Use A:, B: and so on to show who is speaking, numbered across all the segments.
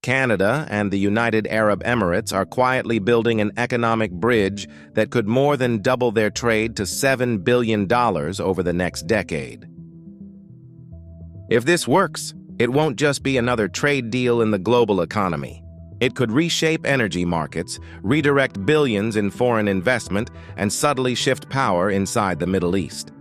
A: Canada and the United Arab Emirates are quietly building an economic bridge that could more than double their trade to $7 billion over the next decade. If this works, it won't just be another trade deal in the global economy. It could reshape energy markets, redirect billions in foreign investment, and subtly shift power inside the Middle East.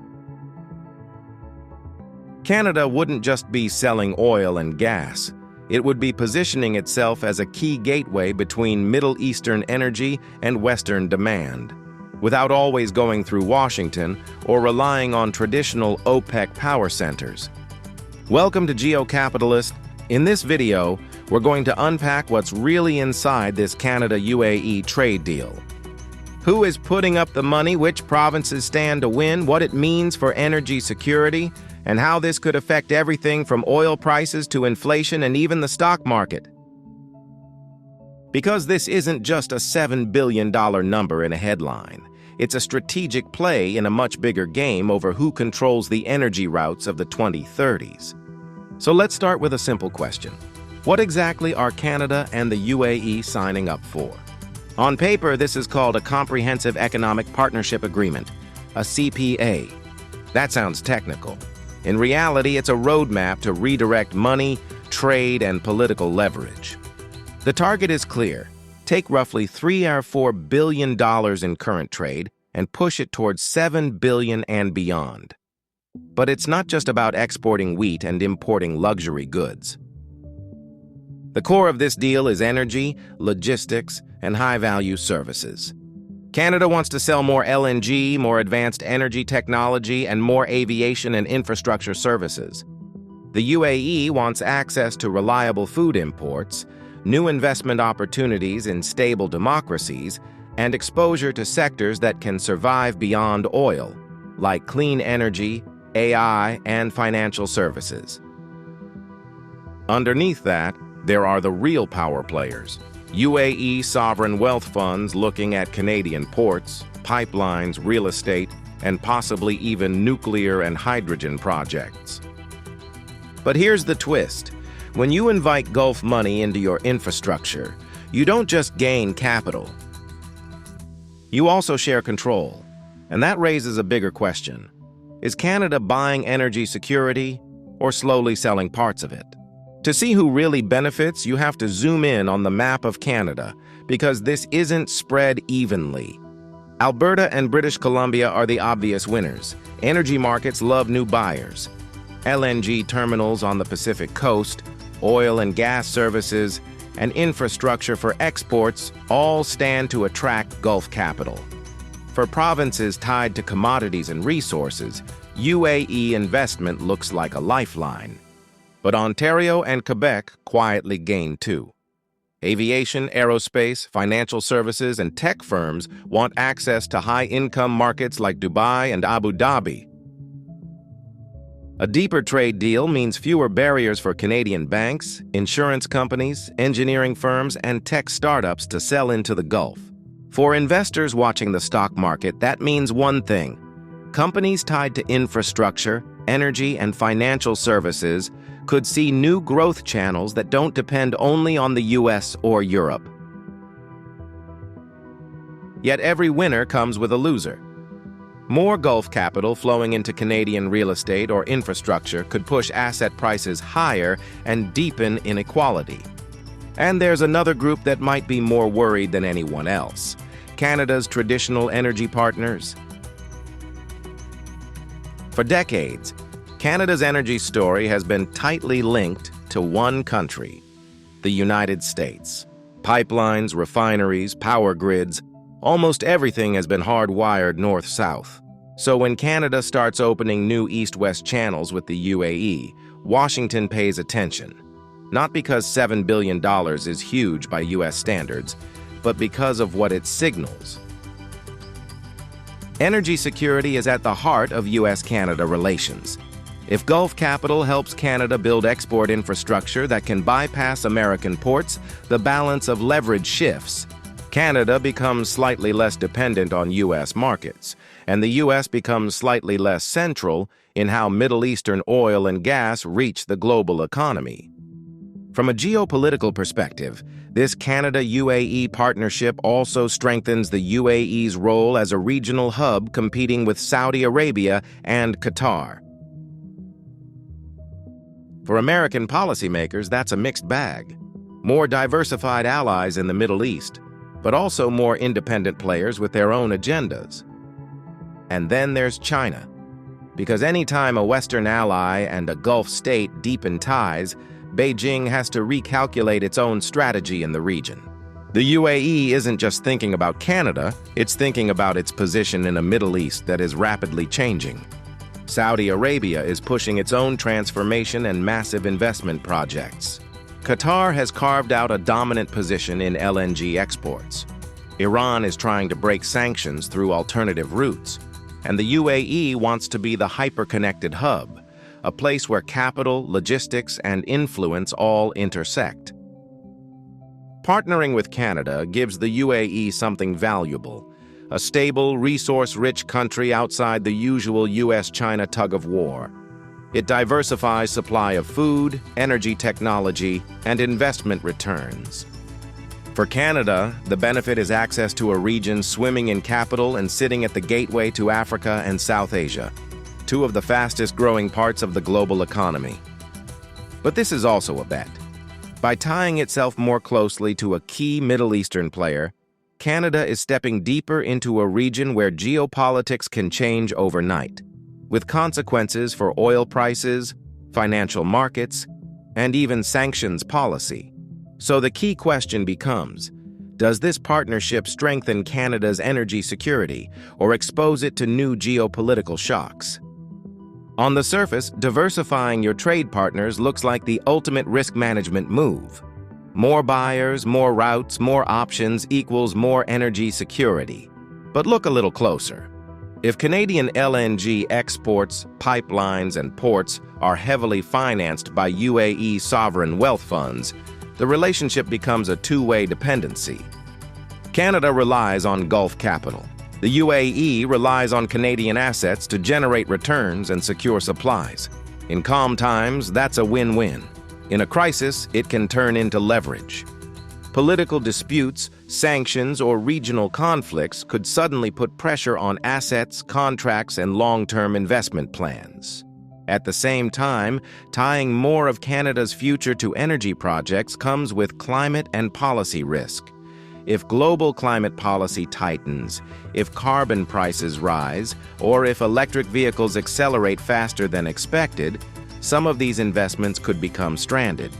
A: Canada wouldn't just be selling oil and gas. It would be positioning itself as a key gateway between Middle Eastern energy and Western demand, without always going through Washington or relying on traditional OPEC power centers. Welcome to Geo Capitalist. In this video, we're going to unpack what's really inside this Canada-UAE trade deal. Who is putting up the money, which provinces stand to win, what it means for energy security, and how this could affect everything from oil prices to inflation and even the stock market. Because this isn't just a $7 billion number in a headline. It's a strategic play in a much bigger game over who controls the energy routes of the 2030s. So let's start with a simple question. What exactly are Canada and the UAE signing up for? On paper, this is called a Comprehensive Economic Partnership Agreement, a CPA. That sounds technical. In reality, it's a roadmap to redirect money, trade, and political leverage. The target is clear. Take roughly $3 or $4 billion in current trade and push it towards $7 billion and beyond. But it's not just about exporting wheat and importing luxury goods. The core of this deal is energy, logistics, and high-value services. Canada wants to sell more LNG, more advanced energy technology, and more aviation and infrastructure services. The UAE wants access to reliable food imports, new investment opportunities in stable democracies, and exposure to sectors that can survive beyond oil, like clean energy, AI, and financial services. Underneath that, there are the real power players. UAE sovereign wealth funds looking at Canadian ports, pipelines, real estate, and possibly even nuclear and hydrogen projects. But here's the twist. When you invite Gulf money into your infrastructure, you don't just gain capital. You also share control. And that raises a bigger question. Is Canada buying energy security or slowly selling parts of it? To see who really benefits, you have to zoom in on the map of Canada, because this isn't spread evenly. Alberta and British Columbia are the obvious winners. Energy markets love new buyers. LNG terminals on the Pacific coast, oil and gas services, and infrastructure for exports all stand to attract Gulf capital. For provinces tied to commodities and resources, UAE investment looks like a lifeline. But Ontario and Quebec quietly gain too. Aviation, aerospace, financial services, and tech firms want access to high-income markets like Dubai and Abu Dhabi. A deeper trade deal means fewer barriers for Canadian banks, insurance companies, engineering firms, and tech startups to sell into the Gulf. For investors watching the stock market, that means one thing. Companies tied to infrastructure, energy, and financial services could see new growth channels that don't depend only on the US or Europe. Yet every winner comes with a loser. More Gulf capital flowing into Canadian real estate or infrastructure could push asset prices higher and deepen inequality. And there's another group that might be more worried than anyone else: Canada's traditional energy partners. For decades, Canada's energy story has been tightly linked to one country, the United States. Pipelines, refineries, power grids, almost everything has been hardwired north-south. So when Canada starts opening new east-west channels with the UAE, Washington pays attention. Not because $7 billion is huge by US standards, but because of what it signals. Energy security is at the heart of US-Canada relations. If Gulf capital helps Canada build export infrastructure that can bypass American ports, the balance of leverage shifts. Canada becomes slightly less dependent on US markets, and the US becomes slightly less central in how Middle Eastern oil and gas reach the global economy. From a geopolitical perspective, this Canada-UAE partnership also strengthens the UAE's role as a regional hub competing with Saudi Arabia and Qatar. For American policymakers, that's a mixed bag. More diversified allies in the Middle East, but also more independent players with their own agendas. And then there's China, because anytime a Western ally and a Gulf state deepen ties, Beijing has to recalculate its own strategy in the region. The UAE isn't just thinking about Canada, it's thinking about its position in a Middle East that is rapidly changing. Saudi Arabia is pushing its own transformation and massive investment projects. Qatar has carved out a dominant position in LNG exports. Iran is trying to break sanctions through alternative routes. And the UAE wants to be the hyper-connected hub, a place where capital, logistics, and influence all intersect. Partnering with Canada gives the UAE something valuable, a stable, resource-rich country outside the usual US-China tug-of-war. It diversifies supply of food, energy technology, and investment returns. For Canada, the benefit is access to a region swimming in capital and sitting at the gateway to Africa and South Asia, two of the fastest-growing parts of the global economy. But this is also a bet. By tying itself more closely to a key Middle Eastern player, Canada is stepping deeper into a region where geopolitics can change overnight, with consequences for oil prices, financial markets, and even sanctions policy. So the key question becomes, does this partnership strengthen Canada's energy security or expose it to new geopolitical shocks? On the surface, diversifying your trade partners looks like the ultimate risk management move. More buyers, more routes, more options equals more energy security. But look a little closer. If Canadian LNG exports, pipelines, and ports are heavily financed by UAE sovereign wealth funds, the relationship becomes a two-way dependency. Canada relies on Gulf capital. The UAE relies on Canadian assets to generate returns and secure supplies. In calm times, that's a win-win. In a crisis, it can turn into leverage. Political disputes, sanctions, or regional conflicts could suddenly put pressure on assets, contracts, and long-term investment plans. At the same time, tying more of Canada's future to energy projects comes with climate and policy risk. If global climate policy tightens, if carbon prices rise, or if electric vehicles accelerate faster than expected, some of these investments could become stranded.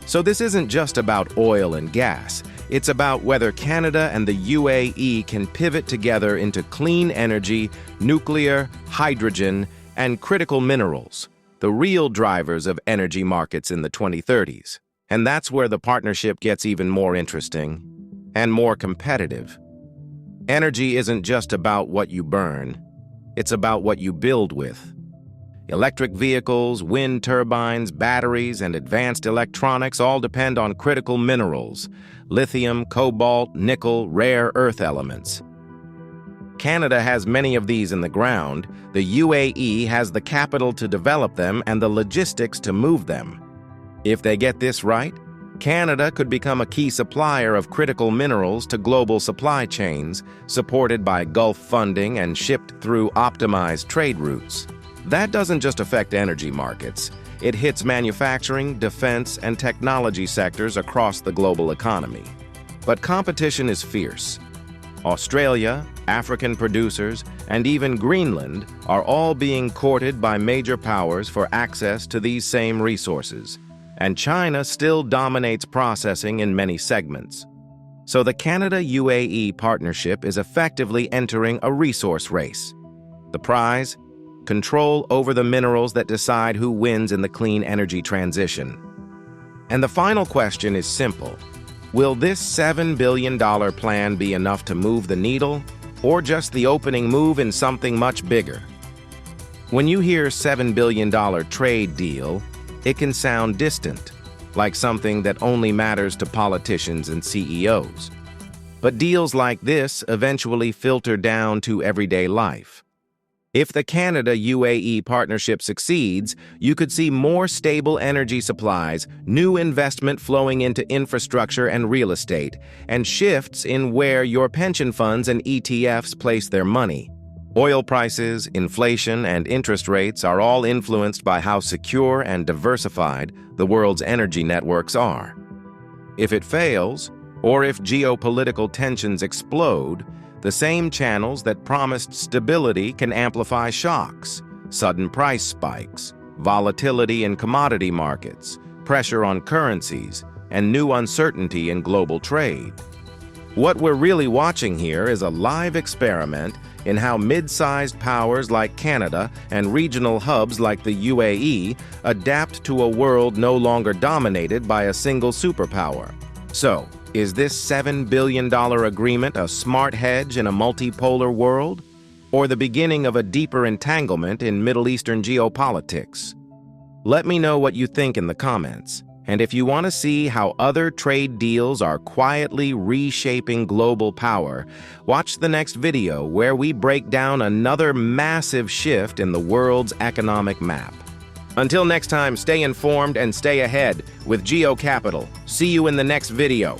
A: So this isn't just about oil and gas. It's about whether Canada and the UAE can pivot together into clean energy, nuclear, hydrogen, and critical minerals, the real drivers of energy markets in the 2030s. And that's where the partnership gets even more interesting and more competitive. Energy isn't just about what you burn. It's about what you build with. Electric vehicles, wind turbines, batteries, and advanced electronics all depend on critical minerals: lithium, cobalt, nickel, rare earth elements. Canada has many of these in the ground. The UAE has the capital to develop them and the logistics to move them. If they get this right, Canada could become a key supplier of critical minerals to global supply chains, supported by Gulf funding and shipped through optimized trade routes. That doesn't just affect energy markets. It hits manufacturing, defense, and technology sectors across the global economy. But competition is fierce. Australia, African producers, and even Greenland are all being courted by major powers for access to these same resources. And China still dominates processing in many segments. So the Canada-UAE partnership is effectively entering a resource race. The prize? Control over the minerals that decide who wins in the clean energy transition. And the final question is simple. Will this $7 billion plan be enough to move the needle, or just the opening move in something much bigger? When you hear $7 billion trade deal, it can sound distant, like something that only matters to politicians and CEOs. But deals like this eventually filter down to everyday life. If the Canada-UAE partnership succeeds, you could see more stable energy supplies, new investment flowing into infrastructure and real estate, and shifts in where your pension funds and ETFs place their money. Oil prices, inflation, and interest rates are all influenced by how secure and diversified the world's energy networks are. If it fails, or if geopolitical tensions explode, the same channels that promised stability can amplify shocks, sudden price spikes, volatility in commodity markets, pressure on currencies, and new uncertainty in global trade. What we're really watching here is a live experiment in how mid-sized powers like Canada and regional hubs like the UAE adapt to a world no longer dominated by a single superpower. So, is this $7 billion agreement a smart hedge in a multipolar world, or the beginning of a deeper entanglement in Middle Eastern geopolitics? Let me know what you think in the comments. And if you want to see how other trade deals are quietly reshaping global power, watch the next video where we break down another massive shift in the world's economic map. Until next time, stay informed and stay ahead with Geo Capital. See you in the next video.